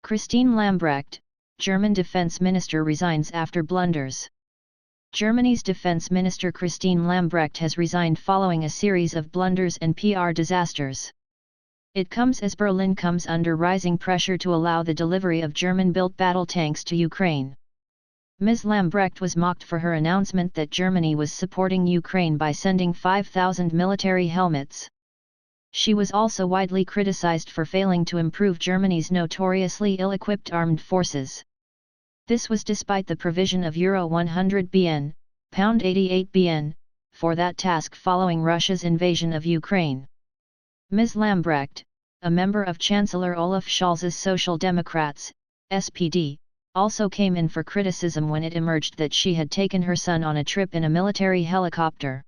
Christine Lambrecht, German defense minister resigns after blunders. Germany's defense minister Christine Lambrecht has resigned following a series of blunders and PR disasters. It comes as Berlin comes under rising pressure to allow the delivery of German-built battle tanks to Ukraine. Ms. Lambrecht was mocked for her announcement that Germany was supporting Ukraine by sending 5,000 military helmets. She was also widely criticized for failing to improve Germany's notoriously ill-equipped armed forces. This was despite the provision of Euro 100 bn, pound 88 bn, for that task following Russia's invasion of Ukraine. Ms. Lambrecht, a member of Chancellor Olaf Scholz's Social Democrats, SPD, also came in for criticism when it emerged that she had taken her son on a trip in a military helicopter.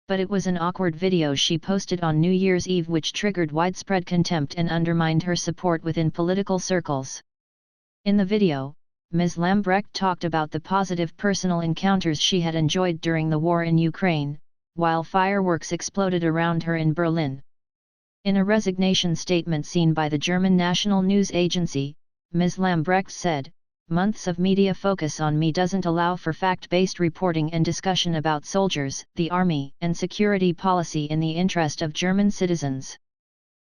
But it was an awkward video she posted on New Year's Eve which triggered widespread contempt and undermined her support within political circles. In the video, Ms. Lambrecht talked about the positive personal encounters she had enjoyed during the war in Ukraine, while fireworks exploded around her in Berlin. In a resignation statement seen by the German National News Agency, Ms. Lambrecht said, "Months of media focus on me doesn't allow for fact-based reporting and discussion about soldiers, the army, and security policy in the interest of German citizens.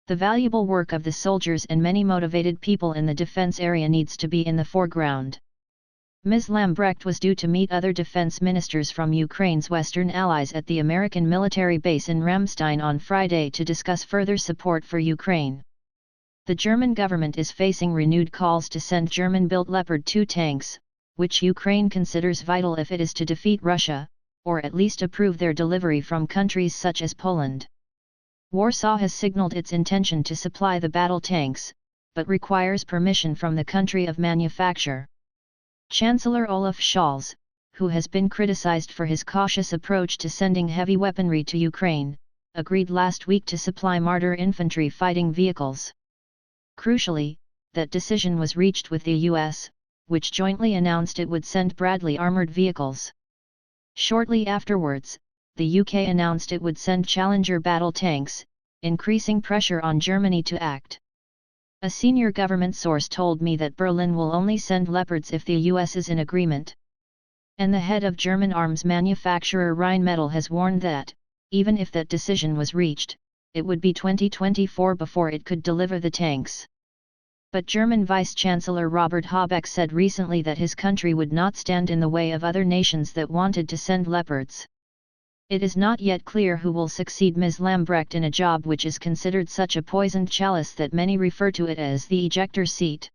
The valuable work of the soldiers and many motivated people in the defense area needs to be in the foreground." Ms. Lambrecht was due to meet other defense ministers from Ukraine's Western allies at the American military base in Ramstein on Friday to discuss further support for Ukraine. The German government is facing renewed calls to send German-built Leopard 2 tanks, which Ukraine considers vital if it is to defeat Russia, or at least approve their delivery from countries such as Poland. Warsaw has signaled its intention to supply the battle tanks, but requires permission from the country of manufacture. Chancellor Olaf Scholz, who has been criticized for his cautious approach to sending heavy weaponry to Ukraine, agreed last week to supply Marder infantry fighting vehicles. Crucially, that decision was reached with the US, which jointly announced it would send Bradley armored vehicles. Shortly afterwards, the UK announced it would send Challenger battle tanks, increasing pressure on Germany to act. A senior government source told me that Berlin will only send Leopards if the US is in agreement. And the head of German arms manufacturer Rheinmetall has warned that, even if that decision was reached, it would be 2024 before it could deliver the tanks. But German Vice-Chancellor Robert Habeck said recently that his country would not stand in the way of other nations that wanted to send Leopards. It is not yet clear who will succeed Ms. Lambrecht in a job which is considered such a poisoned chalice that many refer to it as the ejector seat.